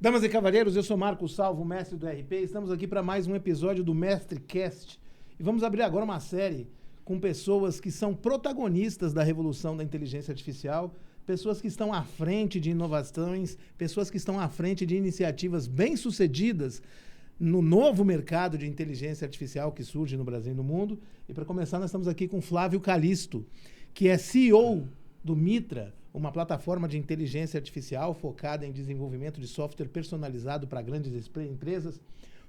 Damas e cavalheiros, eu sou Marco Salvo, mestre do RP. Estamos aqui para mais um episódio do MestreCast. E vamos abrir agora uma série com pessoas que são protagonistas da revolução da inteligência artificial, pessoas que estão à frente de inovações, pessoas que estão à frente de iniciativas bem-sucedidas no novo mercado de inteligência artificial que surge no Brasil e no mundo. E para começar, nós estamos aqui com Flávio Calisto, que é CEO do Mitra, uma plataforma de inteligência artificial focada em desenvolvimento de software personalizado para grandes empresas.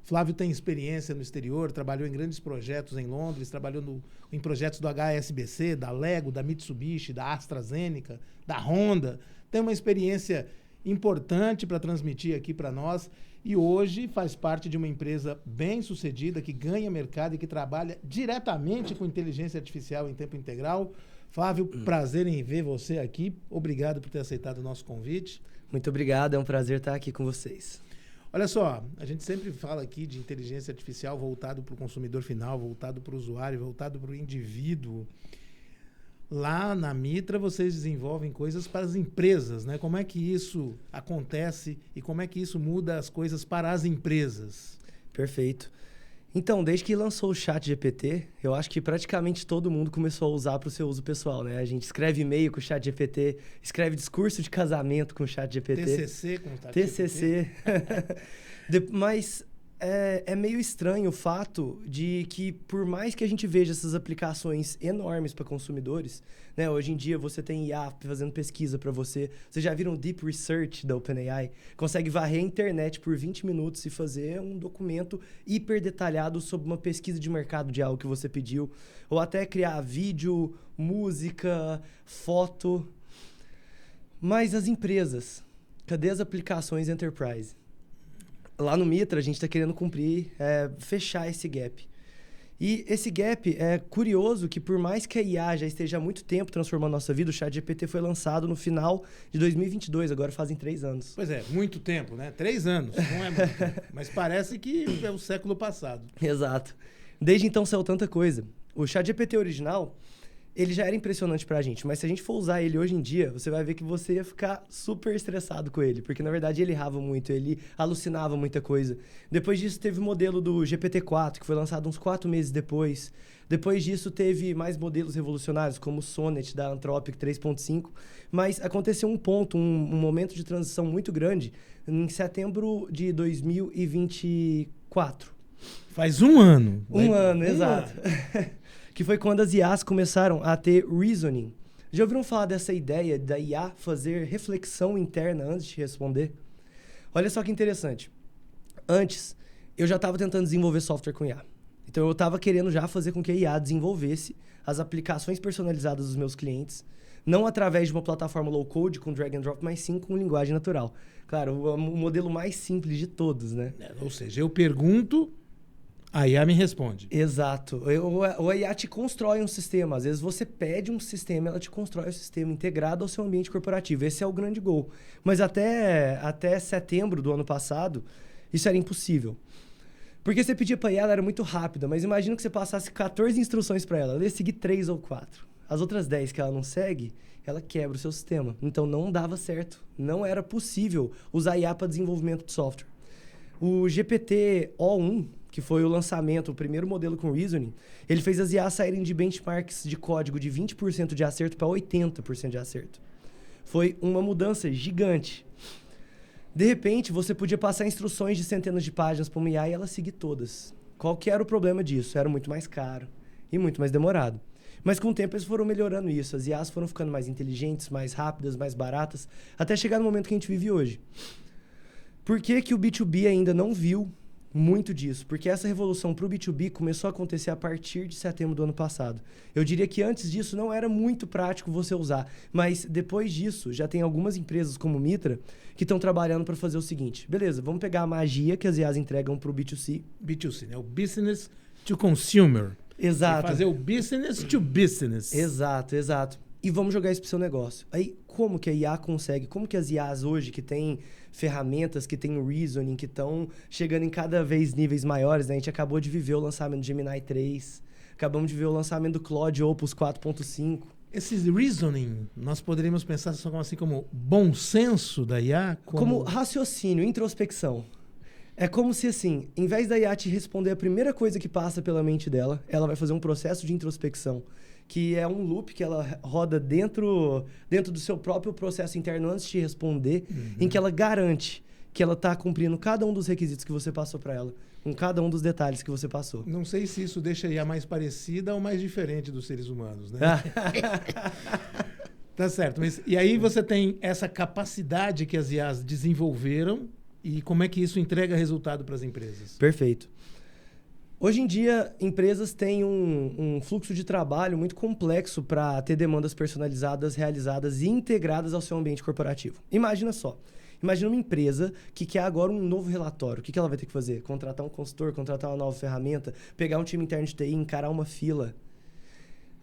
Flávio tem experiência no exterior, trabalhou em grandes projetos em Londres, trabalhou em projetos do HSBC, da Lego, da Mitsubishi, da AstraZeneca, da Honda. Tem uma experiência importante para transmitir aqui para nós e hoje faz parte de uma empresa bem-sucedida que ganha mercado e que trabalha diretamente com inteligência artificial em tempo integral. Flávio, prazer em ver você aqui. Obrigado por ter aceitado o nosso convite. Muito obrigado, é um prazer estar aqui com vocês. Olha só, a gente sempre fala aqui de inteligência artificial voltado para o consumidor final, voltado para o usuário, voltado para o indivíduo. Lá na Mitra, vocês desenvolvem coisas para as empresas, né? Como é que isso acontece e como é que isso muda as coisas para as empresas? Perfeito. Então, desde que lançou o ChatGPT, eu acho que praticamente todo mundo começou a usar para o seu uso pessoal, né? A gente escreve e-mail com o ChatGPT, escreve discurso de casamento com o ChatGPT. TCC com o ChatGPT. TCC. Mas é meio estranho o fato de que, por mais que a gente veja essas aplicações enormes para consumidores, né? Hoje em dia você tem IA fazendo pesquisa para você. Vocês já viram o Deep Research da OpenAI? Consegue varrer a internet por 20 minutos e fazer um documento hiper detalhado sobre uma pesquisa de mercado de algo que você pediu. Ou até criar vídeo, música, foto. Mas as empresas, cadê as aplicações enterprise? Lá no Mitra, a gente está querendo fechar esse gap. E esse gap é curioso que, por mais que a IA já esteja há muito tempo transformando a nossa vida, o ChatGPT foi lançado no final de 2022, agora fazem 3 anos. Pois é, muito tempo, né? 3 anos, não é muito tempo, mas parece que é o século passado. Exato. Desde então saiu tanta coisa. O ChatGPT original, ele já era impressionante pra gente, mas se a gente for usar ele hoje em dia, você vai ver que você ia ficar super estressado com ele, porque na verdade ele errava muito, ele alucinava muita coisa. Depois disso teve o modelo do GPT-4, que foi lançado uns 4 meses depois. Depois disso teve mais modelos revolucionários, como o Sonnet da Anthropic 3.5, mas aconteceu um momento de transição muito grande em setembro de 2024. Faz um ano. Um ano, exato. Que foi quando as IAs começaram a ter reasoning. Já ouviram falar dessa ideia da IA fazer reflexão interna antes de responder? Olha só que interessante. Antes, eu já estava tentando desenvolver software com IA. Então, eu estava querendo já fazer com que a IA desenvolvesse as aplicações personalizadas dos meus clientes, não através de uma plataforma low-code com drag and drop, mas sim com linguagem natural. Claro, o modelo mais simples de todos, né? Ou seja, eu pergunto, a IA me responde. Exato. A IA te constrói um sistema. Às vezes você pede um sistema, ela te constrói o sistema integrado ao seu ambiente corporativo. Esse é o grande gol. Mas até setembro do ano passado, isso era impossível. Porque você pedia para IA, ela era muito rápida, mas imagina que você passasse 14 instruções para ela. Ela ia seguir 3 ou 4. As outras 10 que ela não segue, ela quebra o seu sistema. Então não dava certo. Não era possível usar IA para desenvolvimento de software. O GPT-O1, que foi o lançamento, o primeiro modelo com reasoning, ele fez as IAs saírem de benchmarks de código de 20% de acerto para 80% de acerto. Foi uma mudança gigante. De repente, você podia passar instruções de centenas de páginas para uma IA e ela seguir todas. Qual que era o problema disso? Era muito mais caro e muito mais demorado. Mas com o tempo eles foram melhorando isso. As IAs foram ficando mais inteligentes, mais rápidas, mais baratas, até chegar no momento que a gente vive hoje. Por que que o B2B ainda não viu muito disso? Porque essa revolução para o B2B começou a acontecer a partir de setembro do ano passado. Eu diria que antes disso não era muito prático você usar, mas depois disso já tem algumas empresas como o Mitra que estão trabalhando para fazer o seguinte. Beleza, vamos pegar a magia que as IAs entregam para o B2C. B2C, né? O Business to Consumer. Exato. E fazer o Business to Business. Exato, exato. E vamos jogar isso pro seu negócio. Aí, como que a IA consegue? Como que as IAs hoje, que têm ferramentas, que têm o reasoning, que estão chegando em cada vez níveis maiores, né? A gente acabou de viver o lançamento do Gemini 3, acabamos de ver o lançamento do Claude Opus 4.5. Esse reasoning, nós poderíamos pensar assim como bom senso da IA? Como raciocínio, introspecção. É como se, assim, em vez da IA te responder a primeira coisa que passa pela mente dela, ela vai fazer um processo de introspecção, que é um loop que ela roda dentro do seu próprio processo interno antes de te responder, em que ela garante que ela está cumprindo cada um dos requisitos que você passou para ela, com cada um dos detalhes que você passou. Não sei se isso deixa a IA mais parecida ou mais diferente dos seres humanos, né? Tá certo. Mas, e aí você tem essa capacidade que as IAs desenvolveram e como é que isso entrega resultado para as empresas? Perfeito. Hoje em dia, empresas têm um fluxo de trabalho muito complexo para ter demandas personalizadas, realizadas e integradas ao seu ambiente corporativo. Imagina só. Imagina uma empresa que quer agora um novo relatório. O que ela vai ter que fazer? Contratar um consultor, contratar uma nova ferramenta, pegar um time interno de TI, encarar uma fila.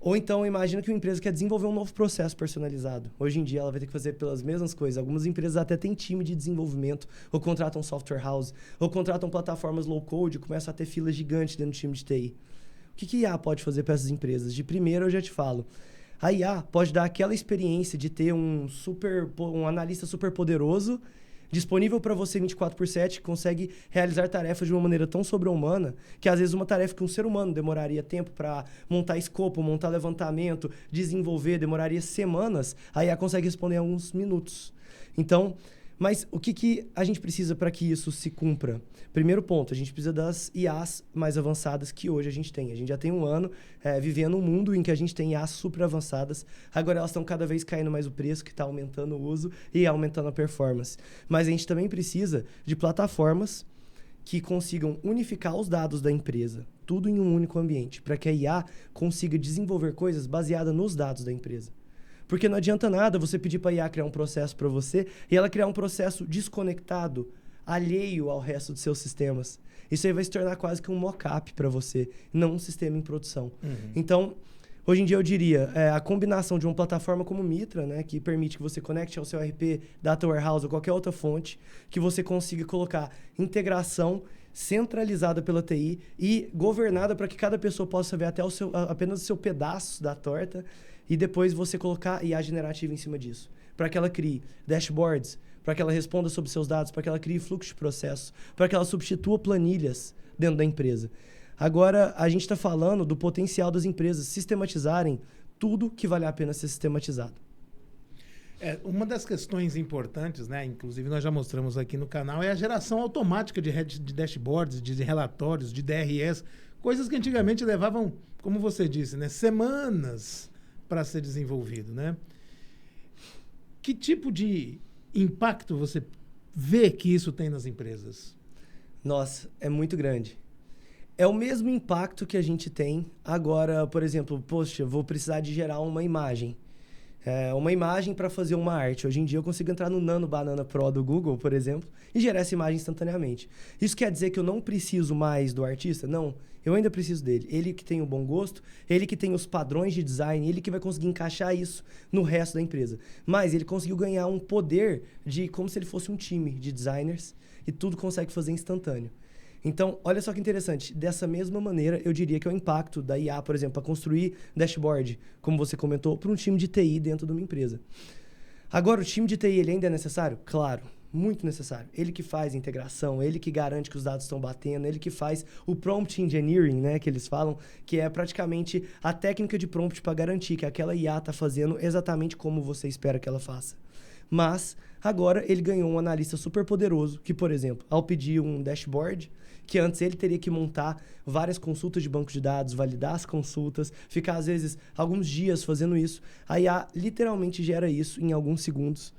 Ou então, imagina que uma empresa quer desenvolver um novo processo personalizado. Hoje em dia, ela vai ter que fazer pelas mesmas coisas. Algumas empresas até têm time de desenvolvimento, ou contratam software house, ou contratam plataformas low-code, começam a ter filas gigantes dentro do time de TI. O que a IA pode fazer para essas empresas? De primeiro, eu já te falo. A IA pode dar aquela experiência de ter um analista super poderoso, disponível para você 24/7, que consegue realizar tarefas de uma maneira tão sobre-humana que, às vezes, uma tarefa que um ser humano demoraria tempo para montar escopo, montar levantamento, desenvolver, demoraria semanas, a IA consegue responder em alguns minutos. Então, mas o que a gente precisa para que isso se cumpra? Primeiro ponto, a gente precisa das IAs mais avançadas que hoje a gente tem. A gente já tem um ano vivendo um mundo em que a gente tem IAs super avançadas. Agora elas estão cada vez caindo mais o preço, que está aumentando o uso e aumentando a performance. Mas a gente também precisa de plataformas que consigam unificar os dados da empresa, tudo em um único ambiente, para que a IA consiga desenvolver coisas baseadas nos dados da empresa. Porque não adianta nada você pedir para a IA criar um processo para você e ela criar um processo desconectado, alheio ao resto dos seus sistemas. Isso aí vai se tornar quase que um mock-up para você, não um sistema em produção. Então, hoje em dia eu diria, a combinação de uma plataforma como o Mitra, né, que permite que você conecte ao seu RP, Data Warehouse ou qualquer outra fonte, que você consiga colocar integração centralizada pela TI e governada para que cada pessoa possa ver até apenas o seu pedaço da torta e depois você colocar IA generativa em cima disso. Para que ela crie dashboards, para que ela responda sobre seus dados, para que ela crie fluxo de processos, para que ela substitua planilhas dentro da empresa. Agora, a gente está falando do potencial das empresas sistematizarem tudo que vale a pena ser sistematizado. Uma das questões importantes, né, inclusive nós já mostramos aqui no canal, é a geração automática de dashboards, de relatórios, de DRS, coisas que antigamente levavam, como você disse, né, semanas para ser desenvolvido, né? Que tipo de impacto você vê que isso tem nas empresas? Nossa, é muito grande. É o mesmo impacto que a gente tem agora, por exemplo, poxa, vou precisar de gerar uma imagem. Uma imagem para fazer uma arte. Hoje em dia eu consigo entrar no Nano Banana Pro do Google, por exemplo, e gerar essa imagem instantaneamente. Isso quer dizer que eu não preciso mais do artista? Não, eu ainda preciso dele. Ele que tem o bom gosto, ele que tem os padrões de design, ele que vai conseguir encaixar isso no resto da empresa. Mas ele conseguiu ganhar um poder de como se ele fosse um time de designers e tudo consegue fazer instantâneo. Então, olha só que interessante. Dessa mesma maneira, eu diria que é o impacto da IA, por exemplo, para construir dashboard, como você comentou, para um time de TI dentro de uma empresa. Agora, o time de TI ele ainda é necessário? Claro, muito necessário. Ele que faz a integração, ele que garante que os dados estão batendo, ele que faz o prompt engineering, né, que eles falam, que é praticamente a técnica de prompt para garantir que aquela IA está fazendo exatamente como você espera que ela faça. Mas agora ele ganhou um analista super poderoso que, por exemplo, ao pedir um dashboard, que antes ele teria que montar várias consultas de banco de dados, validar as consultas, ficar às vezes alguns dias fazendo isso, a IA literalmente gera isso em alguns segundos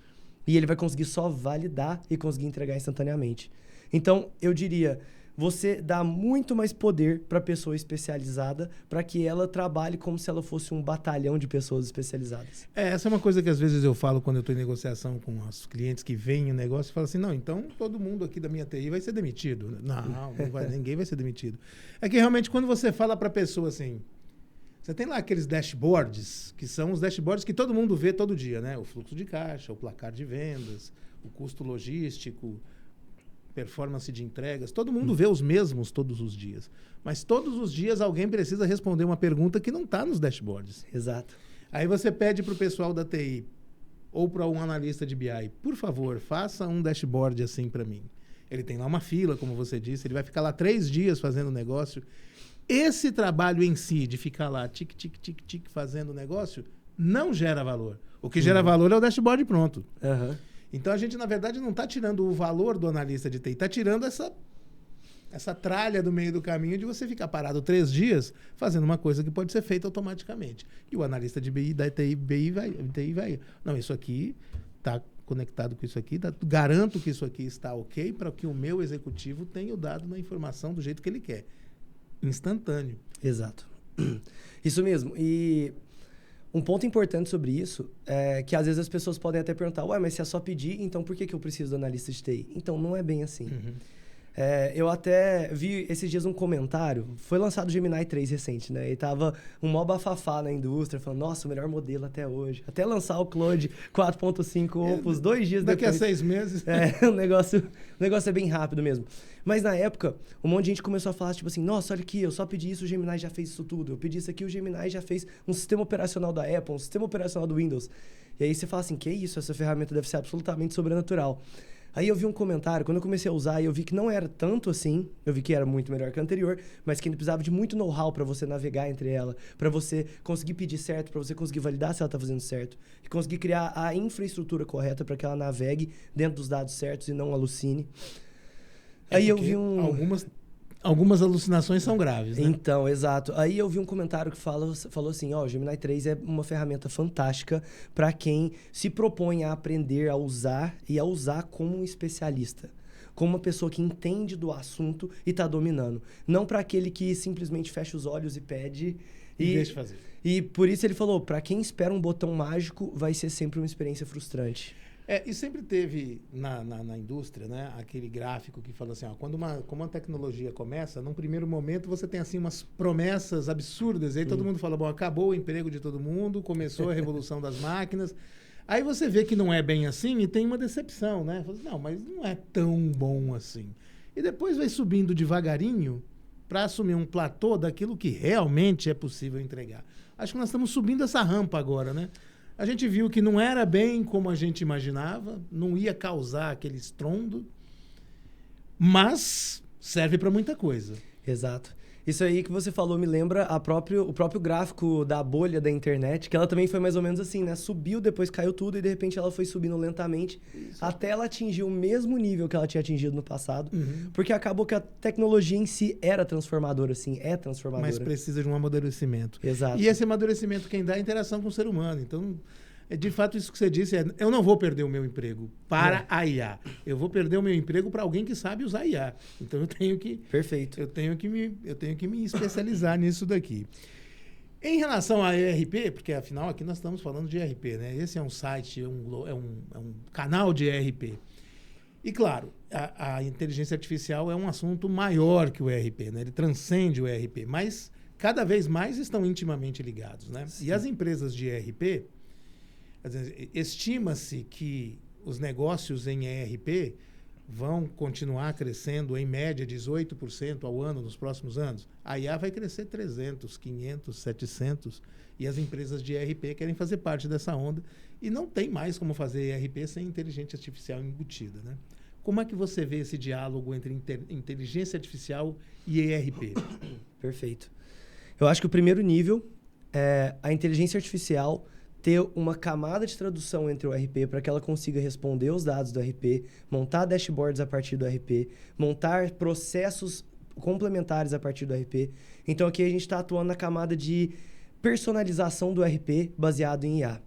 e ele vai conseguir só validar e conseguir entregar instantaneamente. Então, eu diria, você dá muito mais poder para a pessoa especializada para que ela trabalhe como se ela fosse um batalhão de pessoas especializadas. Essa é uma coisa que às vezes eu falo quando eu estou em negociação com os clientes que veem o negócio e falam assim, não, então todo mundo aqui da minha TI vai ser demitido. Não vai, ninguém vai ser demitido. É que realmente quando você fala para a pessoa assim, você tem lá aqueles dashboards, que são os dashboards que todo mundo vê todo dia, né? O fluxo de caixa, o placar de vendas, o custo logístico, performance de entregas, todo mundo vê os mesmos todos os dias. Mas todos os dias alguém precisa responder uma pergunta que não está nos dashboards. Exato. Aí você pede para o pessoal da TI ou para um analista de BI, por favor, faça um dashboard assim para mim. Ele tem lá uma fila, como você disse, ele vai ficar lá 3 dias fazendo o negócio. Esse trabalho em si, de ficar lá tic, tic, tic, tic, fazendo o negócio, não gera valor. O que gera valor é o dashboard pronto. Então, a gente, na verdade, não está tirando o valor do analista de TI, está tirando essa tralha do meio do caminho de você ficar parado 3 dias fazendo uma coisa que pode ser feita automaticamente. E o analista de BI da TI vai... Não, isso aqui está conectado com isso aqui, garanto que isso aqui está ok para que o meu executivo tenha o dado na informação do jeito que ele quer. Instantâneo. Exato. Isso mesmo. E... um ponto importante sobre isso é que às vezes as pessoas podem até perguntar, ué, mas se é só pedir, então por que eu preciso do analista de TI? Então, não é bem assim. Eu até vi esses dias um comentário, foi lançado o Gemini 3 recente, né? E tava um mó bafafá na indústria, falando, nossa, o melhor modelo até hoje. Até lançar o Claude 4.5 Opus 2 dias daqui depois. Daqui a 6 meses. O negócio é bem rápido mesmo. Mas na época, um monte de gente começou a falar, tipo assim, nossa, olha aqui, eu só pedi isso, o Gemini já fez isso tudo. Eu pedi isso aqui, o Gemini já fez um sistema operacional da Apple, um sistema operacional do Windows. E aí você fala assim, que isso? Essa ferramenta deve ser absolutamente sobrenatural. Aí eu vi um comentário, quando eu comecei a usar, eu vi que não era tanto assim, eu vi que era muito melhor que a anterior, mas que ainda precisava de muito know-how para você navegar entre ela, para você conseguir pedir certo, para você conseguir validar se ela está fazendo certo, e conseguir criar a infraestrutura correta para que ela navegue dentro dos dados certos e não alucine. Aí eu vi Algumas alucinações são graves, né? Então, exato. Aí eu vi um comentário que falou assim, o Gemini 3 é uma ferramenta fantástica para quem se propõe a aprender a usar e a usar como um especialista. Como uma pessoa que entende do assunto e está dominando. Não para aquele que simplesmente fecha os olhos e pede... E deixa fazer. E por isso ele falou, para quem espera um botão mágico, vai ser sempre uma experiência frustrante. E sempre teve na indústria, né, aquele gráfico que fala assim, como uma tecnologia começa, num primeiro momento você tem assim umas promessas absurdas, e aí todo mundo fala, bom, acabou o emprego de todo mundo, começou a revolução das máquinas, aí você vê que não é bem assim e tem uma decepção, né? Fala assim, não, mas não é tão bom assim. E depois vai subindo devagarinho para assumir um platô daquilo que realmente é possível entregar. Acho que nós estamos subindo essa rampa agora, né? A gente viu que não era bem como a gente imaginava, não ia causar aquele estrondo, mas serve para muita coisa. Exato. Isso aí que você falou me lembra o próprio gráfico da bolha da internet, que ela também foi mais ou menos assim, né? Subiu, depois caiu tudo e de repente ela foi subindo lentamente até ela atingir o mesmo nível que ela tinha atingido no passado. Porque acabou que a tecnologia em si era transformadora, assim, é transformadora. Mas precisa de um amadurecimento. Exato. E esse amadurecimento quem dá é a interação com o ser humano. Então, de fato, isso que você disse eu não vou perder o meu emprego para a IA. Eu vou perder o meu emprego para alguém que sabe usar IA. Então, eu tenho que... Perfeito. Eu tenho que me especializar nisso daqui. Em relação a ERP, porque afinal aqui nós estamos falando de ERP, né? Esse é um site, é um canal de ERP. E claro, a inteligência artificial é um assunto maior que o ERP, né? Ele transcende o ERP, mas cada vez mais estão intimamente ligados, né? Sim. E as empresas de ERP, estima-se que os negócios em ERP vão continuar crescendo em média 18% ao ano nos próximos anos. A IA vai crescer 300, 500, 700 e as empresas de ERP querem fazer parte dessa onda e não tem mais como fazer ERP sem inteligência artificial embutida, né? Como é que você vê esse diálogo entre inteligência artificial e ERP? Perfeito. Eu acho que o primeiro nível é a inteligência artificial ter uma camada de tradução entre o RP para que ela consiga responder os dados do RP, montar dashboards a partir do RP, montar processos complementares a partir do RP. Então, aqui a gente está atuando na camada de personalização do RP baseado em IA.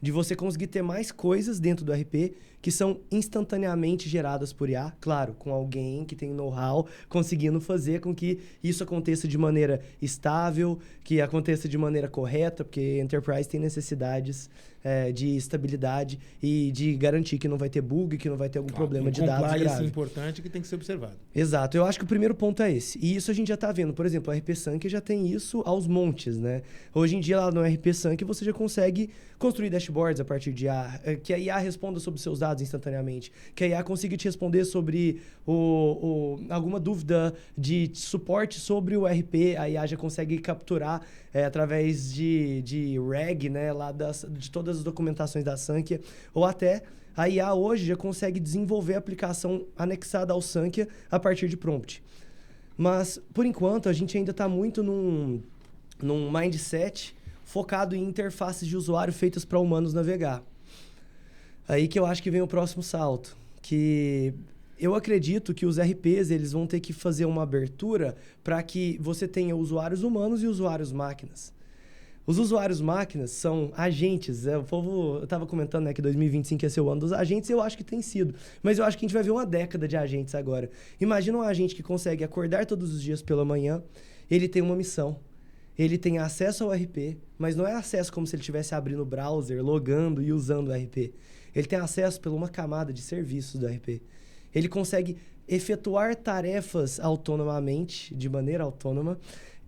De você conseguir ter mais coisas dentro do RP que são instantaneamente geradas por IA, claro, com alguém que tem know-how, conseguindo fazer com que isso aconteça de maneira estável, que aconteça de maneira correta, porque Enterprise tem necessidades de estabilidade e de garantir que não vai ter bug, que não vai ter algum problema de dados grave. Compliance importante que tem que ser observado. Exato. Eu acho que o primeiro ponto é esse. E isso a gente já está vendo. Por exemplo, o RP Sync já tem isso aos montes, né? Hoje em dia, lá no RP Sync, você já consegue construir dashboards a partir de IA, que a IA responda sobre seus dados instantaneamente, que a IA consiga te responder sobre alguma dúvida de suporte sobre o RP, a IA já consegue capturar através de RAG, né, lá de todas as documentações da Sankhya, ou até a IA hoje já consegue desenvolver a aplicação anexada ao Sankhya a partir de prompt. Mas, por enquanto, a gente ainda está muito num mindset focado em interfaces de usuário feitas para humanos navegar. Aí que eu acho que vem o próximo salto, que eu acredito que os RPs eles vão ter que fazer uma abertura para que você tenha usuários humanos e usuários máquinas. Os usuários máquinas são agentes. O povo estava comentando, né, que 2025 ia ser o ano dos agentes, eu acho que tem sido. Mas eu acho que a gente vai ver uma década de agentes agora. Imagina um agente que consegue acordar todos os dias pela manhã, ele tem uma missão. Ele tem acesso ao RP, mas não é acesso como se ele estivesse abrindo o browser, logando e usando o RP. Ele tem acesso por uma camada de serviços do RP. Ele consegue efetuar tarefas autonomamente, de maneira autônoma,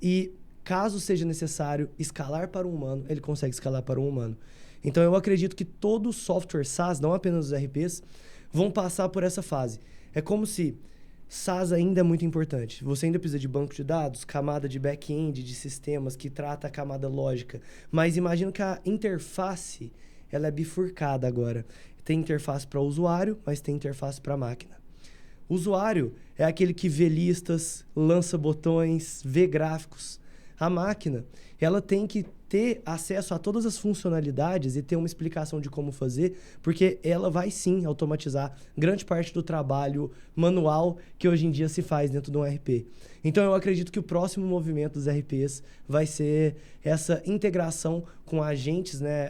e, caso seja necessário escalar para um humano, ele consegue escalar para um humano. Então, eu acredito que todo software SaaS, não apenas os RPs, vão passar por essa fase. É como se SaaS ainda é muito importante. Você ainda precisa de banco de dados, camada de back-end, de sistemas que trata a camada lógica. Mas imagino que a interface ela é bifurcada agora. Tem interface para o usuário, mas tem interface para a máquina. O usuário é aquele que vê listas, lança botões, vê gráficos. A máquina, ela tem que ter acesso a todas as funcionalidades e ter uma explicação de como fazer, porque ela vai sim automatizar grande parte do trabalho manual que hoje em dia se faz dentro de um RP. Então eu acredito que o próximo movimento dos RPs vai ser essa integração com agentes, né?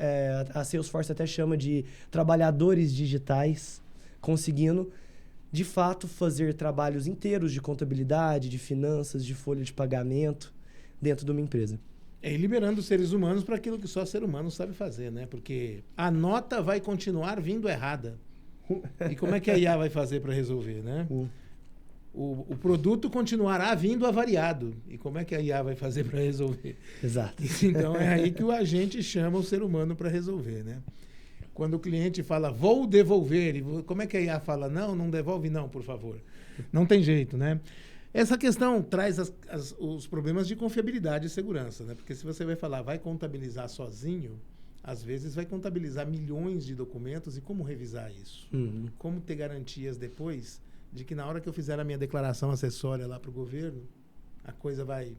A Salesforce até chama de trabalhadores digitais, conseguindo de fato fazer trabalhos inteiros de contabilidade, de finanças, de folha de pagamento dentro de uma empresa. E liberando os seres humanos para aquilo que só ser humano sabe fazer, né? Porque a nota vai continuar vindo errada. E como é que a IA vai fazer para resolver, né? O produto continuará vindo avariado. E como é que a IA vai fazer para resolver? Exato. Então é aí que o agente chama o ser humano para resolver, né? Quando o cliente fala, vou devolver, e como é que a IA fala, não devolve não, por favor. Não tem jeito, né? Essa questão traz os problemas de confiabilidade e segurança, né? Porque se você vai falar, vai contabilizar sozinho, às vezes vai contabilizar milhões de documentos e como revisar isso? Como ter garantias depois de que na hora que eu fizer a minha declaração acessória lá para o governo, a coisa vai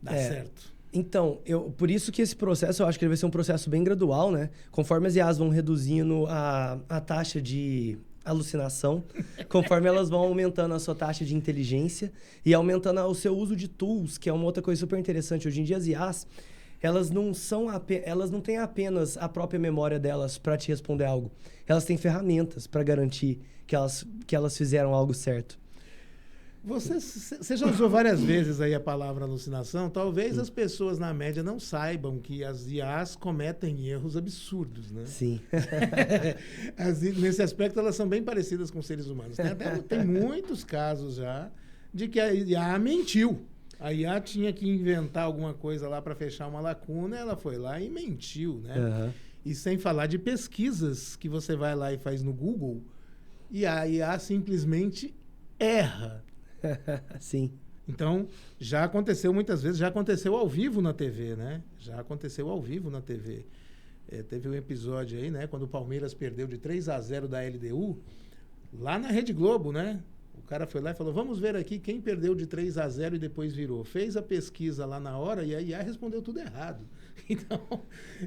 dar certo? Então, por isso que esse processo, eu acho que ele vai ser um processo bem gradual, né? Conforme as IAs vão reduzindo a taxa de alucinação, conforme elas vão aumentando a sua taxa de inteligência e aumentando o seu uso de tools, que é uma outra coisa super interessante. Hoje em dia, as IAs, elas não têm apenas a própria memória delas para te responder algo. Elas têm ferramentas para garantir que elas fizeram algo certo. Você já usou várias vezes aí a palavra alucinação. Talvez as pessoas, na média, não saibam que as IAs cometem erros absurdos, né? Sim. Nesse aspecto, elas são bem parecidas com seres humanos. Tem muitos casos já de que a IA mentiu. A IA tinha que inventar alguma coisa lá para fechar uma lacuna, ela foi lá e mentiu, né? Uhum. E sem falar de pesquisas que você vai lá e faz no Google e a IA simplesmente erra. Sim. Então, já aconteceu muitas vezes, já aconteceu ao vivo na TV, né? Já aconteceu ao vivo na TV. Teve um episódio aí, né? Quando o Palmeiras perdeu de 3-0 da LDU, lá na Rede Globo, né? O O cara foi lá e falou, vamos ver aqui quem perdeu de 3-0 e depois virou. Fez a pesquisa lá na hora e a IA respondeu tudo errado. Então,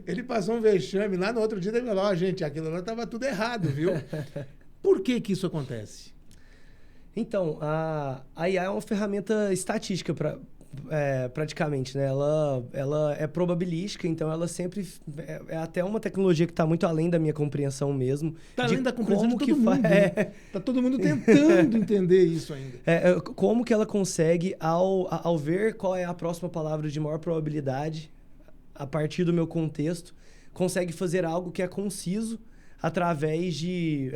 ele passou um vexame lá, no outro dia ele falou, gente, aquilo lá estava tudo errado, viu? Por que que isso acontece? Então, a IA é uma ferramenta estatística praticamente, né? Ela é probabilística, então ela sempre... É até uma tecnologia que está muito além da minha compreensão mesmo. Está além da compreensão de todo mundo. Está todo mundo tentando entender isso ainda. Como que ela consegue, ao ver qual é a próxima palavra de maior probabilidade, a partir do meu contexto, consegue fazer algo que é conciso, através de,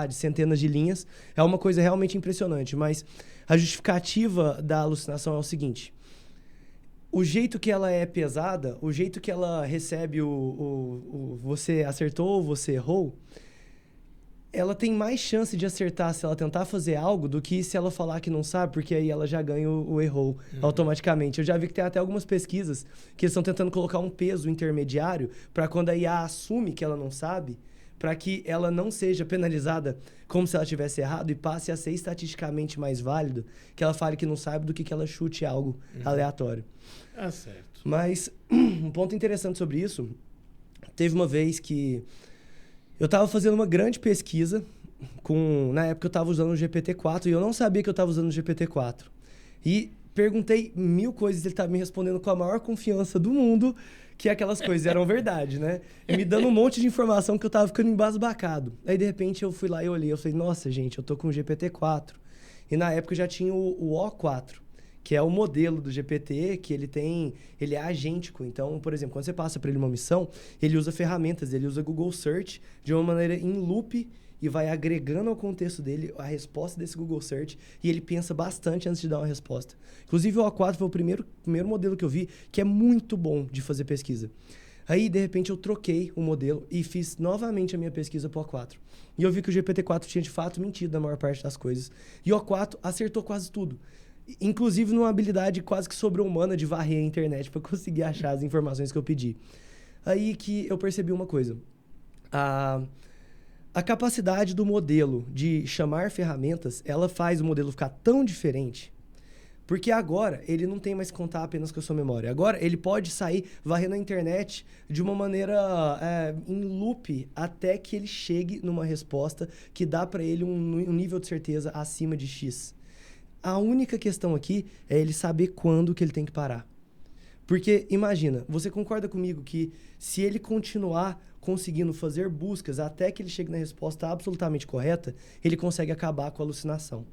de centenas de linhas. É uma coisa realmente impressionante, mas a justificativa da alucinação é o seguinte. O jeito que ela é pesada, o jeito que ela recebe o você acertou, você errou, ela tem mais chance de acertar se ela tentar fazer algo do que se ela falar que não sabe, porque aí ela já ganha o errou automaticamente. Eu já vi que tem até algumas pesquisas que eles estão tentando colocar um peso intermediário para quando a IA assume que ela não sabe, para que ela não seja penalizada como se ela tivesse errado e passe a ser estatisticamente mais válido, que ela fale que não sabe do que ela chute algo aleatório. Ah, certo. Mas um ponto interessante sobre isso, teve uma vez que eu estava fazendo uma grande pesquisa, na época eu estava usando o GPT-4 e eu não sabia que eu estava usando o GPT-4. E perguntei 1000 coisas, ele estava me respondendo com a maior confiança do mundo, que aquelas coisas eram verdade, né? E me dando um monte de informação que eu tava ficando embasbacado. Aí, de repente, eu fui lá e olhei. Eu falei, nossa, gente, eu tô com o GPT-4. E, na época, eu já tinha o O4, que é o modelo do GPT, que ele é agêntico. Então, por exemplo, quando você passa para ele uma missão, ele usa ferramentas, ele usa Google Search de uma maneira em loop e vai agregando ao contexto dele a resposta desse Google Search e ele pensa bastante antes de dar uma resposta. Inclusive, o O4 foi o primeiro modelo que eu vi que é muito bom de fazer pesquisa. Aí, de repente, eu troquei o modelo e fiz novamente a minha pesquisa para o O4. E eu vi que o GPT-4 tinha, de fato, mentido na maior parte das coisas. E o O4 acertou quase tudo. Inclusive, numa habilidade quase que sobre-humana de varrer a internet para conseguir achar as informações que eu pedi. Aí que eu percebi uma coisa. A capacidade do modelo de chamar ferramentas, ela faz o modelo ficar tão diferente, porque agora ele não tem mais que contar apenas com a sua memória. Agora ele pode sair varrendo a internet de uma maneira em loop até que ele chegue numa resposta que dá para ele um nível de certeza acima de X. A única questão aqui é ele saber quando que ele tem que parar. Porque, imagina, você concorda comigo que se ele continuar conseguindo fazer buscas até que ele chegue na resposta absolutamente correta, ele consegue acabar com a alucinação.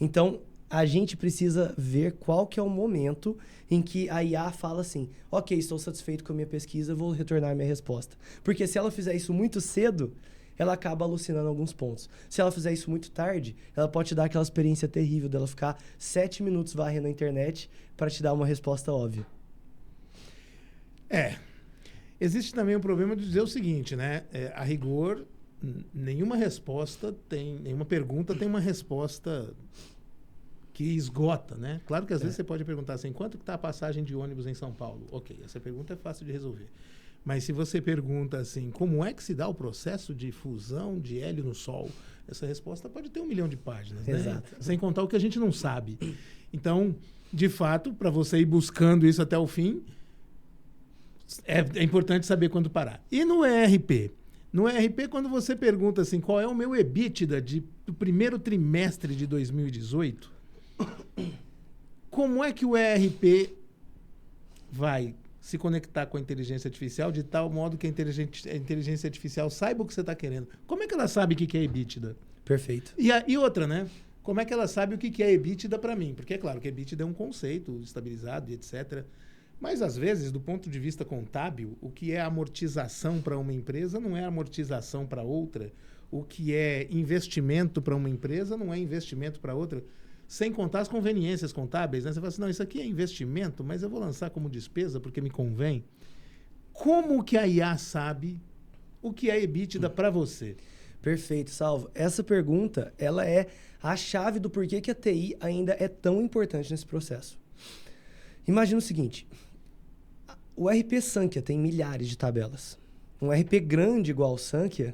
Então, a gente precisa ver qual que é o momento em que a IA fala assim, ok, estou satisfeito com a minha pesquisa, vou retornar a minha resposta. Porque se ela fizer isso muito cedo, ela acaba alucinando alguns pontos. Se ela fizer isso muito tarde, ela pode te dar aquela experiência terrível dela ficar 7 minutos varrendo a internet para te dar uma resposta óbvia. Existe também o problema de dizer o seguinte, né? A rigor, nenhuma pergunta tem uma resposta que esgota, né? Claro que às vezes você pode perguntar assim, quanto que está a passagem de ônibus em São Paulo? Ok, essa pergunta é fácil de resolver. Mas se você pergunta assim, como é que se dá o processo de fusão de hélio no Sol? Essa resposta pode ter 1 milhão de páginas, né? Exato. Sem contar o que a gente não sabe. Então, de fato, para você ir buscando isso até o fim, é importante saber quando parar. E no ERP? No ERP, quando você pergunta assim, qual é o meu EBITDA do primeiro trimestre de 2018, como é que o ERP vai se conectar com a inteligência artificial de tal modo que a inteligência artificial saiba o que você está querendo? Como é que ela sabe o que é EBITDA? Perfeito. E outra, né? Como é que ela sabe o que é EBITDA para mim? Porque é claro que EBITDA é um conceito estabilizado e etc., mas, às vezes, do ponto de vista contábil, o que é amortização para uma empresa não é amortização para outra. O que é investimento para uma empresa não é investimento para outra. Sem contar as conveniências contábeis, né? Você fala assim, não, isso aqui é investimento, mas eu vou lançar como despesa porque me convém. Como que a IA sabe o que é EBITDA para você? Perfeito, Salvo. Essa pergunta, ela é a chave do porquê que a TI ainda é tão importante nesse processo. Imagina o seguinte... O RP Sankhya tem milhares de tabelas. Um RP grande igual ao Sankhya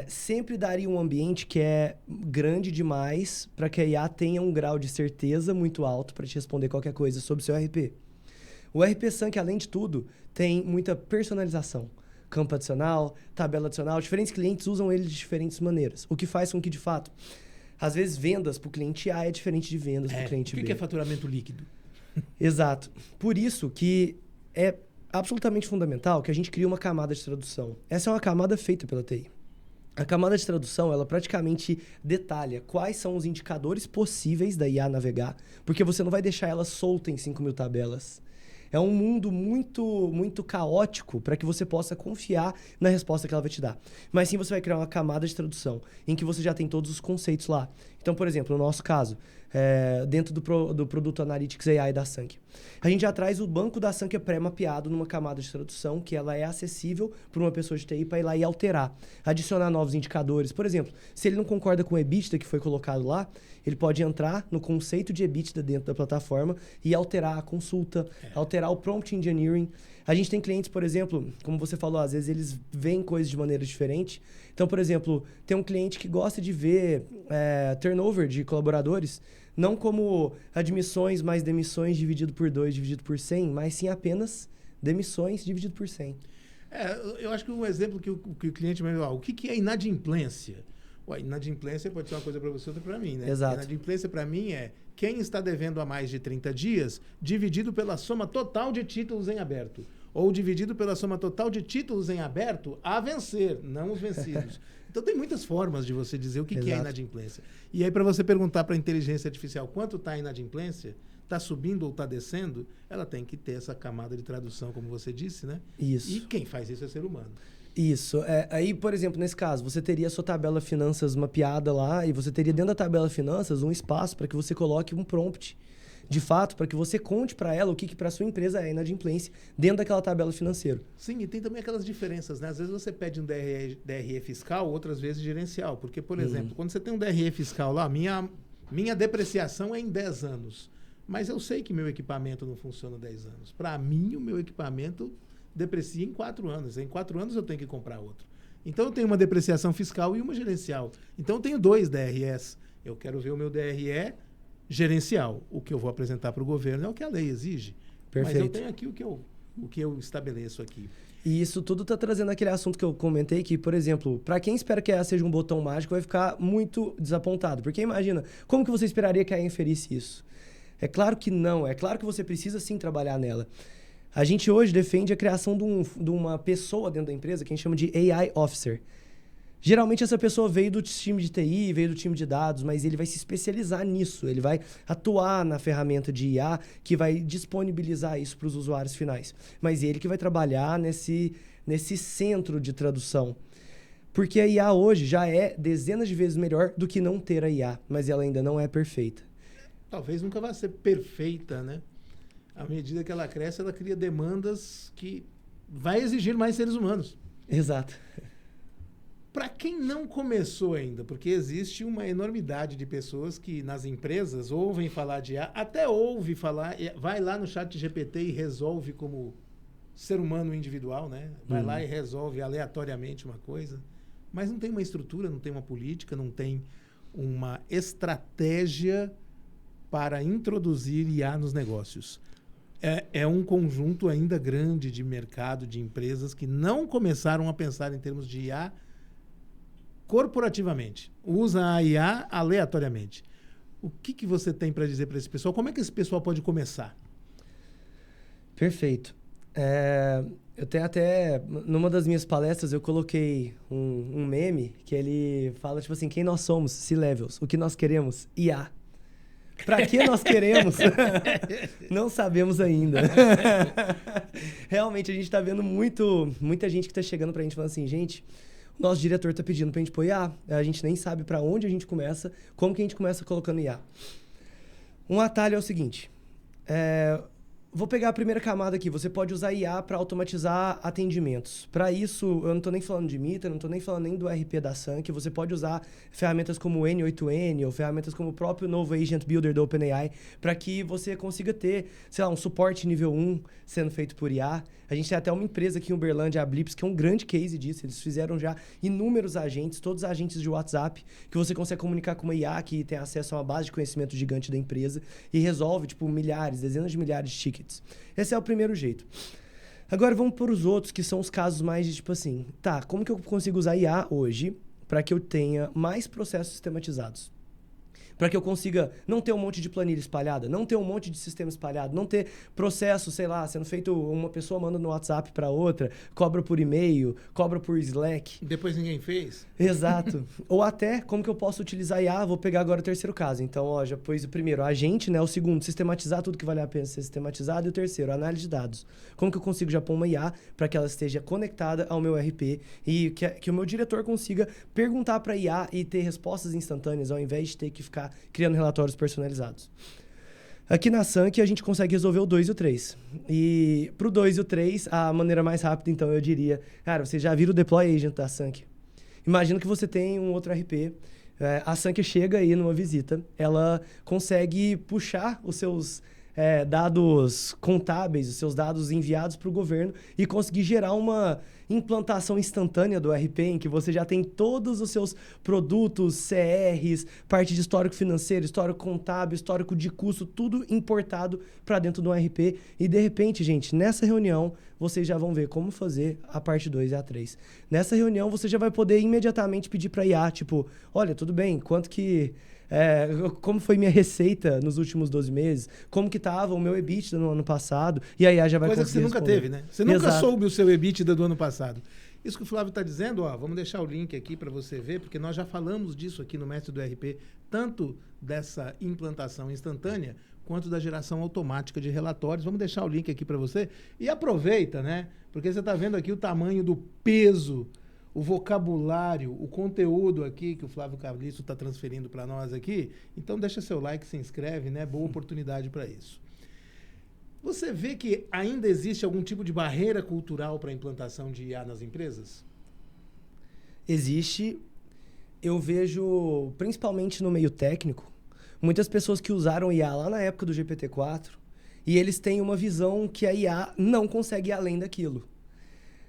sempre daria um ambiente que é grande demais para que a IA tenha um grau de certeza muito alto para te responder qualquer coisa sobre o seu RP. O RP Sync, além de tudo, tem muita personalização. Campo adicional, tabela adicional. Diferentes clientes usam ele de diferentes maneiras. O que faz com que, de fato, às vezes vendas para o cliente A é diferente de vendas para o cliente B. O que é faturamento líquido? Exato. Por isso que é absolutamente fundamental que a gente crie uma camada de tradução. Essa é uma camada feita pela TI. A camada de tradução, ela praticamente detalha quais são os indicadores possíveis da IA navegar, porque você não vai deixar ela solta em 5.000 tabelas. É um mundo muito, muito caótico para que você possa confiar na resposta que ela vai te dar. Mas sim, você vai criar uma camada de tradução em que você já tem todos os conceitos lá. Então, por exemplo, no nosso caso, dentro do produto Analytics AI da Sync, a gente já traz o banco da Sync pré-mapeado numa camada de tradução que ela é acessível para uma pessoa de TI para ir lá e alterar, adicionar novos indicadores. Por exemplo, se ele não concorda com o EBITDA que foi colocado lá, ele pode entrar no conceito de EBITDA dentro da plataforma e alterar a consulta, alterar o prompt engineering. A gente tem clientes, por exemplo, como você falou, às vezes eles veem coisas de maneira diferente. Então, por exemplo, tem um cliente que gosta de ver turnover de colaboradores, não como admissões mais demissões dividido por 2, dividido por 100, mas sim apenas demissões dividido por 100. Eu acho que um exemplo que o cliente vai falar, o que é inadimplência? Inadimplência pode ser uma coisa para você, outra para mim, né? Exato. Inadimplência para mim é quem está devendo há mais de 30 dias dividido pela soma total de títulos em aberto. Ou dividido pela soma total de títulos em aberto a vencer, não os vencidos. Então tem muitas formas de você dizer o que é inadimplência. E aí, para você perguntar para a inteligência artificial quanto está a inadimplência, está subindo ou está descendo, ela tem que ter essa camada de tradução, como você disse, né? Isso. E quem faz isso é ser humano. Isso. Aí, por exemplo, nesse caso, você teria a sua tabela finanças mapeada lá e você teria dentro da tabela finanças um espaço para que você coloque um prompt, de fato, para que você conte para ela o que para sua empresa é inadimplência dentro daquela tabela financeira. Sim, e tem também aquelas diferenças, né? Às vezes você pede um DRE fiscal, outras vezes gerencial. Porque, por exemplo, quando você tem um DRE fiscal lá, minha depreciação é em 10 anos. Mas eu sei que meu equipamento não funciona 10 anos. Para mim, o meu equipamento deprecia em 4 anos. Em 4 anos eu tenho que comprar outro. Então eu tenho uma depreciação fiscal e uma gerencial. Então eu tenho 2 DREs. Eu quero ver o meu DRE gerencial. O que eu vou apresentar para o governo é o que a lei exige. Perfeito. Mas eu tenho aqui o que eu estabeleço aqui. E isso tudo está trazendo aquele assunto que eu comentei que, por exemplo, para quem espera que a IA seja um botão mágico, vai ficar muito desapontado. Porque imagina, como que você esperaria que a IA inferisse isso? É claro que não. É claro que você precisa sim trabalhar nela. A gente hoje defende a criação de uma pessoa dentro da empresa que a gente chama de AI Officer. Geralmente essa pessoa veio do time de TI, veio do time de dados, mas ele vai se especializar nisso. Ele vai atuar na ferramenta de IA que vai disponibilizar isso para os usuários finais. Mas ele que vai trabalhar nesse centro de tradução. Porque a IA hoje já é dezenas de vezes melhor do que não ter a IA, mas ela ainda não é perfeita. Talvez nunca vá ser perfeita, né? À medida que ela cresce, ela cria demandas que vai exigir mais seres humanos. Exato. Para quem não começou ainda, porque existe uma enormidade de pessoas que nas empresas ouvem falar de IA, até ouve falar, vai lá no chat GPT e resolve como ser humano individual, né? Vai lá e resolve aleatoriamente uma coisa, mas não tem uma estrutura, não tem uma política, não tem uma estratégia para introduzir IA nos negócios. É um conjunto ainda grande de mercado, de empresas que não começaram a pensar em termos de IA corporativamente. Usa a IA aleatoriamente. O que você tem para dizer para esse pessoal? Como é que esse pessoal pode começar? Perfeito. Eu tenho até... Numa das minhas palestras, eu coloquei um meme que ele fala, tipo assim, quem nós somos? C-Levels. O que nós queremos? IA. Para que nós queremos? Não sabemos ainda. Realmente, a gente está vendo muita gente que está chegando para a gente falando assim, gente, o nosso diretor está pedindo para a gente pôr IA. A gente nem sabe para onde a gente começa, como que a gente começa colocando IA. Um atalho é o seguinte, Vou pegar a primeira camada aqui. Você pode usar IA para automatizar atendimentos. Para isso, eu não estou nem falando de Mitra, não estou nem falando nem do RP da Sank. Você pode usar ferramentas como o N8N ou ferramentas como o próprio novo Agent Builder do OpenAI para que você consiga ter, sei lá, um suporte nível 1 sendo feito por IA. A gente tem até uma empresa aqui em Uberlândia, a Blips, que é um grande case disso. Eles fizeram já inúmeros agentes, todos agentes de WhatsApp, que você consegue comunicar com uma IA que tem acesso a uma base de conhecimento gigante da empresa e resolve, tipo, milhares, dezenas de milhares de tickets. Esse é o primeiro jeito. Agora vamos para os outros, que são os casos mais de tipo assim, tá, como que eu consigo usar IA hoje para que eu tenha mais processos sistematizados? Para que eu consiga não ter um monte de planilha espalhada, não ter um monte de sistema espalhado, não ter processo, sei lá, sendo feito, uma pessoa manda no WhatsApp para outra, cobra por e-mail, cobra por Slack. Depois ninguém fez? Exato. Ou até, como que eu posso utilizar IA? Vou pegar agora o terceiro caso. Então, ó, já pôs o primeiro, agente, né? O segundo, sistematizar tudo que vale a pena ser sistematizado. E o terceiro, análise de dados. Como que eu consigo já pôr uma IA para que ela esteja conectada ao meu RP e que o meu diretor consiga perguntar para a IA e ter respostas instantâneas, ao invés de ter que ficar criando relatórios personalizados. Aqui na Sank, a gente consegue resolver o 2 e o 3. E pro 2 e o 3, a maneira mais rápida, então, eu diria... Cara, vocês já viram o Deploy Agent da Sank? Imagina que você tem um outro RP. A Sank chega aí numa visita, ela consegue puxar os seus dados contábeis, os seus dados enviados para o governo e conseguir gerar uma implantação instantânea do RP, em que você já tem todos os seus produtos, CRs, parte de histórico financeiro, histórico contábil, histórico de custo, tudo importado para dentro do RP. E, de repente, gente, nessa reunião, vocês já vão ver como fazer a parte 2 e a 3. Nessa reunião, você já vai poder imediatamente pedir para a IA, tipo, olha, tudo bem, quanto que... como foi minha receita nos últimos 12 meses, como que estava o meu EBITDA no ano passado, e aí já vai coisa que você nunca teve, né? Você nunca soube o seu EBITDA do ano passado. Isso que o Flávio está dizendo, ó, vamos deixar o link aqui para você ver, porque nós já falamos disso aqui no Mestre do RP, tanto dessa implantação instantânea, quanto da geração automática de relatórios. Vamos deixar o link aqui para você. E aproveita, né? Porque você está vendo aqui o tamanho do peso, o vocabulário, o conteúdo aqui que o Flávio Carliço está transferindo para nós aqui. Então deixa seu like, se inscreve, né? Boa oportunidade para isso. Você vê que ainda existe algum tipo de barreira cultural para a implantação de IA nas empresas? Existe. Eu vejo, principalmente no meio técnico, muitas pessoas que usaram IA lá na época do GPT-4 e eles têm uma visão que a IA não consegue ir além daquilo.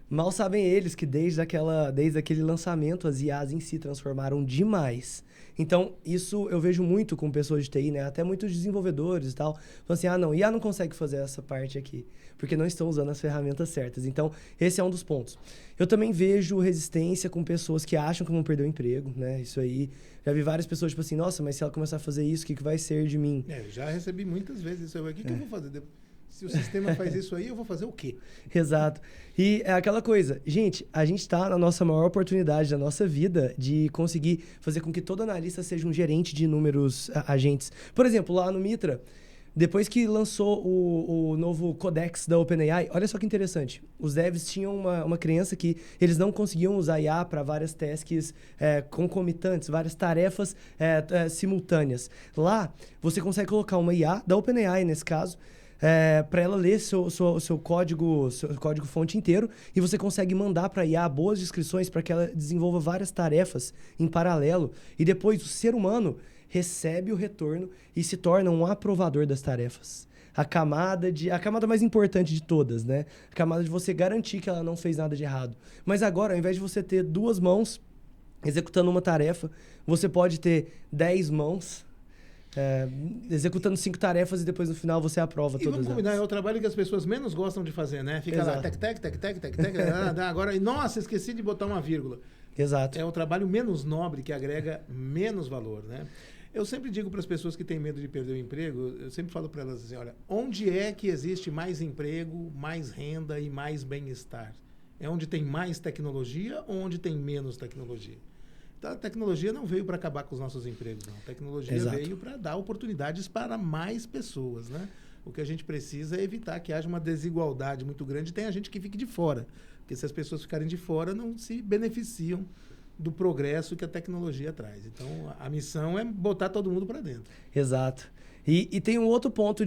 Mal sabem eles que desde aquele lançamento as IAs em si transformaram demais. Então, isso eu vejo muito com pessoas de TI, né? Até muitos desenvolvedores e tal. Falam assim, não, IA não consegue fazer essa parte aqui, porque não estão usando as ferramentas certas. Então, esse é um dos pontos. Eu também vejo resistência com pessoas que acham que vão perder o emprego, né? Isso aí, já vi várias pessoas, tipo assim, nossa, mas se ela começar a fazer isso, o que vai ser de mim? Eu já recebi muitas vezes isso aí. O que eu vou fazer? Se o sistema faz isso aí, eu vou fazer o quê? Exato. E é aquela coisa, gente, a gente está na nossa maior oportunidade da nossa vida de conseguir fazer com que todo analista seja um gerente de inúmeros agentes. Por exemplo, lá no Mitra, depois que lançou o novo Codex da OpenAI, olha só que interessante. Os devs tinham uma crença que eles não conseguiam usar IA para várias tasks concomitantes, várias tarefas simultâneas. Lá, você consegue colocar uma IA da OpenAI, nesse caso, para ela ler seu código fonte inteiro, e você consegue mandar para a IA boas descrições para que ela desenvolva várias tarefas em paralelo, e depois o ser humano recebe o retorno e se torna um aprovador das tarefas. A camada mais importante de todas, né? A camada de você garantir que ela não fez nada de errado. Mas agora, ao invés de você ter 2 mãos executando uma tarefa, você pode ter 10 mãos executando 5 tarefas e depois no final você aprova todas elas. Vamos combinar, é o trabalho que as pessoas menos gostam de fazer, né? Fica Exato. lá, tec, agora, nossa, esqueci de botar uma vírgula. Exato. É o trabalho menos nobre que agrega menos valor, né? Eu sempre digo para as pessoas que têm medo de perder o emprego, eu sempre falo para elas assim, olha, onde é que existe mais emprego, mais renda e mais bem-estar? É onde tem mais tecnologia ou onde tem menos tecnologia? Então, a tecnologia não veio para acabar com os nossos empregos, não. A tecnologia Exato. veio para dar oportunidades para mais pessoas, né? O que a gente precisa é evitar que haja uma desigualdade muito grande e tenha gente que fique de fora. Porque se as pessoas ficarem de fora, não se beneficiam do progresso que a tecnologia traz. Então, a missão é botar todo mundo para dentro. Exato. E tem um outro ponto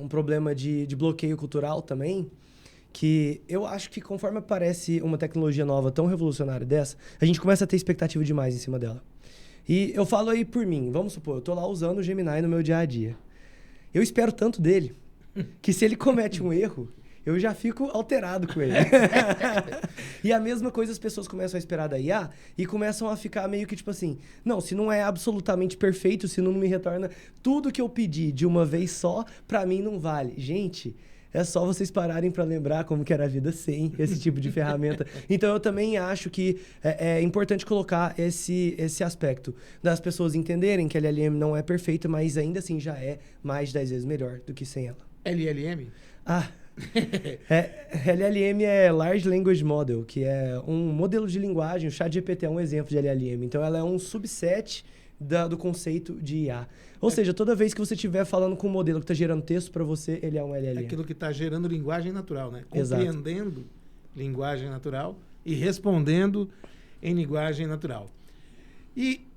um problema de bloqueio cultural também, que eu acho que conforme aparece uma tecnologia nova tão revolucionária dessa, a gente começa a ter expectativa demais em cima dela. E eu falo aí por mim, vamos supor, eu tô lá usando o Gemini no meu dia a dia. Eu espero tanto dele, que se ele comete um erro, eu já fico alterado com ele. E a mesma coisa as pessoas começam a esperar da IA e começam a ficar meio que tipo assim, não, se não é absolutamente perfeito, se não me retorna tudo que eu pedi de uma vez só, pra mim não vale. Gente, é só vocês pararem para lembrar como que era a vida sem esse tipo de ferramenta. Então, eu também acho que é importante colocar esse aspecto das pessoas entenderem que a LLM não é perfeita, mas ainda assim já é mais de 10 vezes melhor do que sem ela. LLM? LLM é Large Language Model, que é um modelo de linguagem. O ChatGPT é um exemplo de LLM. Então, ela é um subset do conceito de IA. Ou seja, toda vez que você estiver falando com um modelo que está gerando texto para você, ele é um LLM. É aquilo que está gerando linguagem natural, né? Compreendendo linguagem natural e respondendo em linguagem natural. E,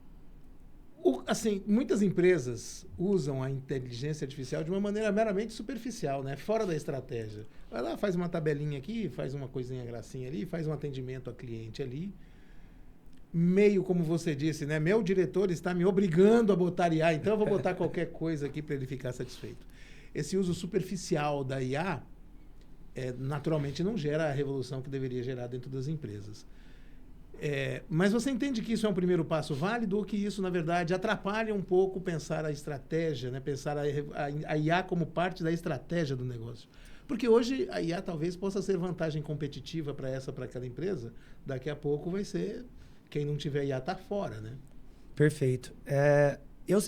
assim, muitas empresas usam a inteligência artificial de uma maneira meramente superficial, né? Fora da estratégia. Vai lá, faz uma tabelinha aqui, faz uma coisinha gracinha ali, faz um atendimento a cliente ali. Meio como você disse, né? Meu diretor está me obrigando a botar IA, então eu vou botar qualquer coisa aqui para ele ficar satisfeito. Esse uso superficial da IA naturalmente não gera a revolução que deveria gerar dentro das empresas. Mas você entende que isso é um primeiro passo válido ou que isso, na verdade, atrapalha um pouco pensar a estratégia, né? Pensar a IA como parte da estratégia do negócio? Porque hoje a IA talvez possa ser vantagem competitiva para aquela empresa, daqui a pouco vai ser... Quem não tiver IA está fora, né? Perfeito.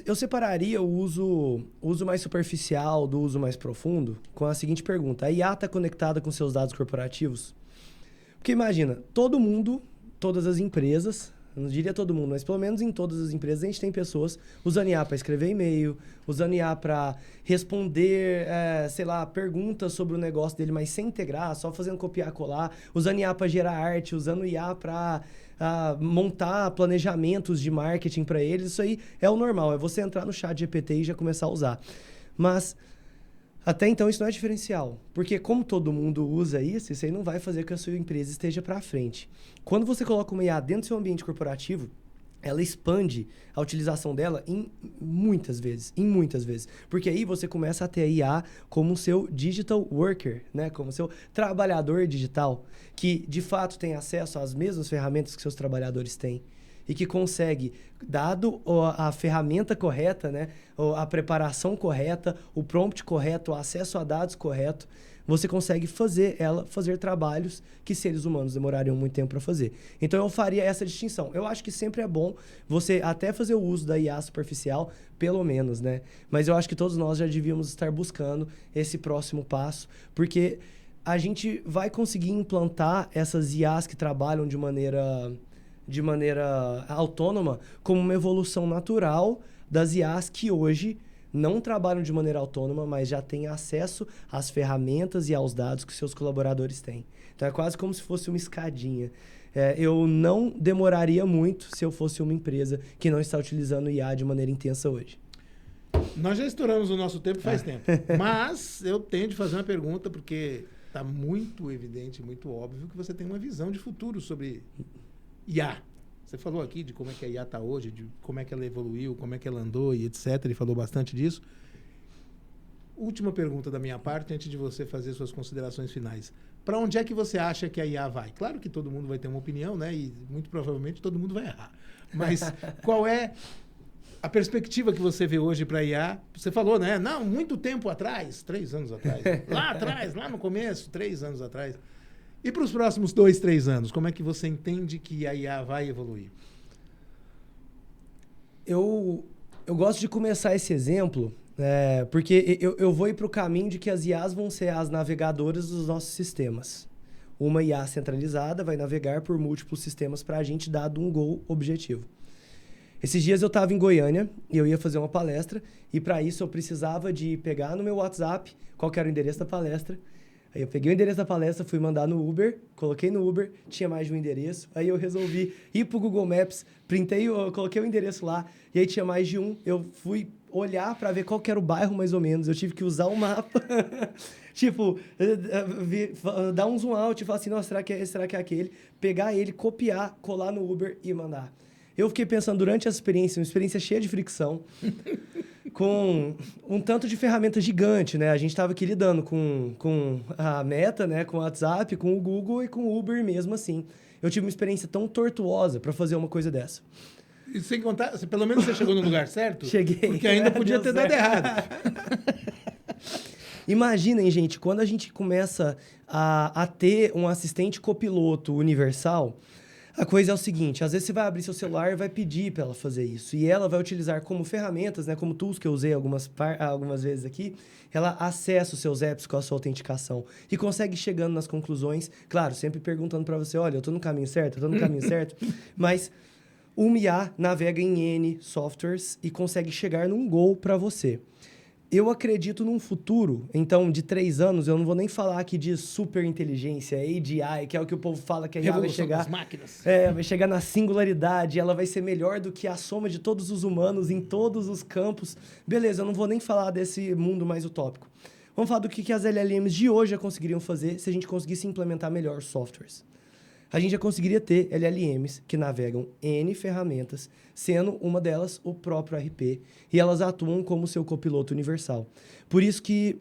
Eu separaria o uso mais superficial do uso mais profundo com a seguinte pergunta. A IA está conectada com seus dados corporativos? Porque imagina, todo mundo, todas as empresas, eu não diria todo mundo, mas pelo menos em todas as empresas a gente tem pessoas usando IA para escrever e-mail, usando IA para responder, perguntas sobre o negócio dele, mas sem integrar, só fazendo copiar e colar, usando IA para gerar arte, usando IA para montar planejamentos de marketing para eles. Isso aí é o normal, é você entrar no ChatGPT e já começar a usar. Mas até então isso não é diferencial, porque como todo mundo usa isso aí não vai fazer com que a sua empresa esteja para frente. Quando você coloca uma IA dentro do seu ambiente corporativo, ela expande a utilização dela em muitas vezes. Porque aí você começa a ter a IA como seu digital worker, né? Como seu trabalhador digital, que de fato tem acesso às mesmas ferramentas que seus trabalhadores têm. E que consegue, dado a ferramenta correta, né? A preparação correta, o prompt correto, o acesso a dados correto, você consegue fazer trabalhos que seres humanos demorariam muito tempo para fazer. Então, eu faria essa distinção. Eu acho que sempre é bom você até fazer o uso da IA superficial, pelo menos, né? Mas eu acho que todos nós já devíamos estar buscando esse próximo passo, porque a gente vai conseguir implantar essas IAs que trabalham de maneira autônoma como uma evolução natural das IAs que hoje não trabalham de maneira autônoma, mas já têm acesso às ferramentas e aos dados que seus colaboradores têm. Então, é quase como se fosse uma escadinha. Eu não demoraria muito se eu fosse uma empresa que não está utilizando IA de maneira intensa hoje. Nós já estouramos o nosso tempo faz tempo. Mas eu tenho de fazer uma pergunta, porque está muito evidente, muito óbvio que você tem uma visão de futuro sobre IA. Você falou aqui de como é que a IA está hoje, de como é que ela evoluiu, como é que ela andou e etc. Ele falou bastante disso. Última pergunta da minha parte, antes de você fazer suas considerações finais. Para onde é que você acha que a IA vai? Claro que todo mundo vai ter uma opinião, né? E muito provavelmente todo mundo vai errar. Mas qual é a perspectiva que você vê hoje para a IA? Você falou, né? Não, muito tempo atrás, 3 anos atrás. Lá atrás, lá no começo, 3 anos atrás. E para os próximos 2, 3 anos, como é que você entende que a IA vai evoluir? Eu gosto de começar esse exemplo, porque eu vou ir para o caminho de que as IAs vão ser as navegadoras dos nossos sistemas. Uma IA centralizada vai navegar por múltiplos sistemas para a gente, dado um goal objetivo. Esses dias eu estava em Goiânia e eu ia fazer uma palestra, e para isso eu precisava de pegar no meu WhatsApp qual que era o endereço da palestra. Aí eu peguei o endereço da palestra, fui mandar no Uber, coloquei no Uber, tinha mais de um endereço. Aí eu resolvi ir pro Google Maps, coloquei o endereço lá, e aí tinha mais de um. Eu fui olhar para ver qual que era o bairro mais ou menos. Eu tive que usar o mapa. Tipo, dar um zoom out e falar assim, nossa, será que é esse, será que é aquele? Pegar ele, copiar, colar no Uber e mandar. Eu fiquei pensando durante essa experiência, uma experiência cheia de fricção, com um tanto de ferramenta gigante, né? A gente estava aqui lidando com a Meta, né? Com o WhatsApp, com o Google e com o Uber mesmo assim. Eu tive uma experiência tão tortuosa para fazer uma coisa dessa. E sem contar, pelo menos você chegou no lugar certo? Cheguei. Porque ainda podia ter dado errado. Imaginem, gente, quando a gente começa a ter um assistente copiloto universal, a coisa é o seguinte, às vezes você vai abrir seu celular e vai pedir para ela fazer isso. E ela vai utilizar como ferramentas, né, como tools que eu usei algumas vezes aqui, ela acessa os seus apps com a sua autenticação e consegue ir chegando nas conclusões, claro, sempre perguntando para você, olha, eu estou no caminho certo, eu estou no caminho certo, mas uma IA navega em N softwares e consegue chegar num goal para você. Eu acredito num futuro, então, de 3 anos, eu não vou nem falar aqui de super inteligência, AGI, que é o que o povo fala que a IA vai chegar... das máquinas. Vai chegar na singularidade, ela vai ser melhor do que a soma de todos os humanos em todos os campos. Beleza, eu não vou nem falar desse mundo mais utópico. Vamos falar do que as LLMs de hoje já conseguiriam fazer se a gente conseguisse implementar melhor softwares. A gente já conseguiria ter LLMs que navegam N ferramentas, sendo uma delas o próprio RP, e elas atuam como seu copiloto universal. Por isso que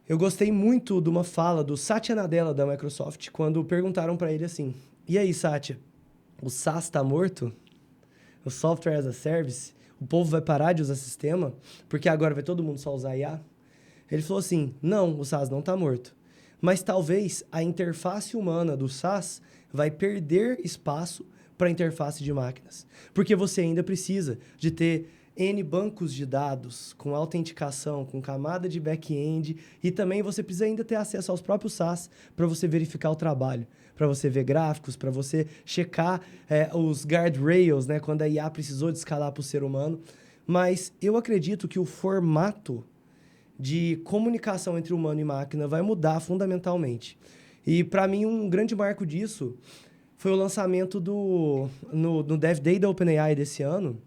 eu gostei muito de uma fala do Satya Nadella, da Microsoft, quando perguntaram para ele assim, e aí, Satya, o SaaS está morto? O Software as a Service? O povo vai parar de usar sistema? Porque agora vai todo mundo só usar IA? Ele falou assim, não, o SaaS não está morto. Mas talvez a interface humana do SaaS vai perder espaço para a interface de máquinas. Porque você ainda precisa de ter N bancos de dados com autenticação, com camada de back-end, e também você precisa ainda ter acesso aos próprios SaaS para você verificar o trabalho, para você ver gráficos, para você checar os guardrails, né, quando a IA precisou de escalar para o ser humano. Mas eu acredito que o formato de comunicação entre humano e máquina vai mudar fundamentalmente. E, para mim, um grande marco disso foi o lançamento no Dev Day da OpenAI desse ano.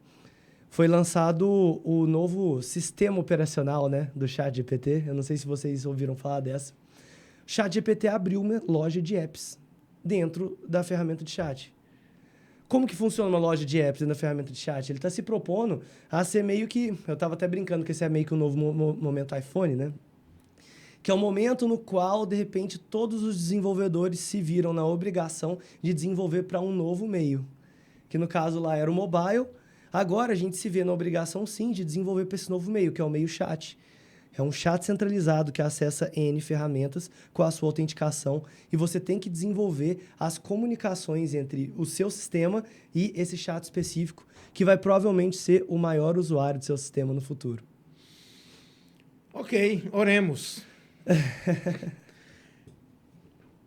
Foi lançado o novo sistema operacional, né, do ChatGPT. Eu não sei se vocês ouviram falar dessa. O ChatGPT abriu uma loja de apps dentro da ferramenta de chat. Como que funciona uma loja de apps na ferramenta de chat? Ele está se propondo a ser meio que... Eu estava até brincando que esse é meio que o novo momento iPhone, né? Que é o momento no qual, de repente, todos os desenvolvedores se viram na obrigação de desenvolver para um novo meio. Que, no caso, lá era o mobile. Agora, a gente se vê na obrigação, sim, de desenvolver para esse novo meio, que é o meio chat. É um chat centralizado que acessa N ferramentas com a sua autenticação e você tem que desenvolver as comunicações entre o seu sistema e esse chat específico, que vai provavelmente ser o maior usuário do seu sistema no futuro. Ok, oremos.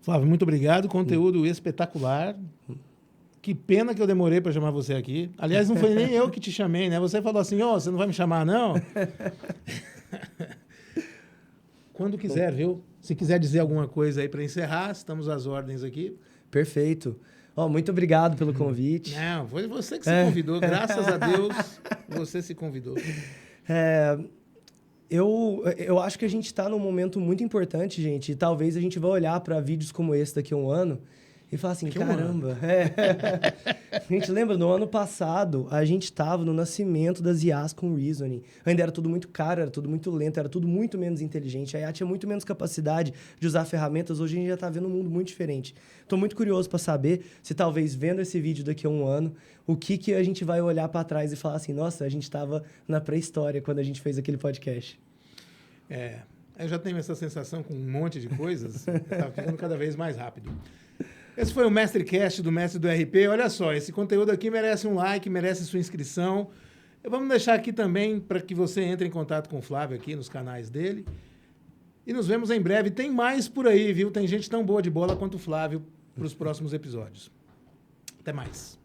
Flávio, muito obrigado. Conteúdo espetacular. Que pena que eu demorei para chamar você aqui. Aliás, não foi nem eu que te chamei, né? Você falou assim, você não vai me chamar, não? Quando quiser, viu? Se quiser dizer alguma coisa aí para encerrar, estamos às ordens aqui. Perfeito. Muito obrigado pelo convite. Não, foi você que se convidou. Graças a Deus, você se convidou. Eu acho que a gente está num momento muito importante, gente, e talvez a gente vai olhar para vídeos como esse daqui a um ano e falar assim, caramba. A gente lembra, no ano passado, a gente estava no nascimento das IAs com reasoning. Ainda era tudo muito caro, era tudo muito lento, era tudo muito menos inteligente. A IA tinha muito menos capacidade de usar ferramentas. Hoje a gente já está vendo um mundo muito diferente. Estou muito curioso para saber se talvez vendo esse vídeo daqui a um ano, o que a gente vai olhar para trás e falar assim, nossa, a gente estava na pré-história quando a gente fez aquele podcast. Eu já tenho essa sensação com um monte de coisas. Está ficando cada vez mais rápido. Esse foi o MestreCast do Mestre do RP. Olha só, esse conteúdo aqui merece um like, merece sua inscrição. Vamos deixar aqui também para que você entre em contato com o Flávio aqui nos canais dele. E nos vemos em breve. Tem mais por aí, viu? Tem gente tão boa de bola quanto o Flávio para os próximos episódios. Até mais.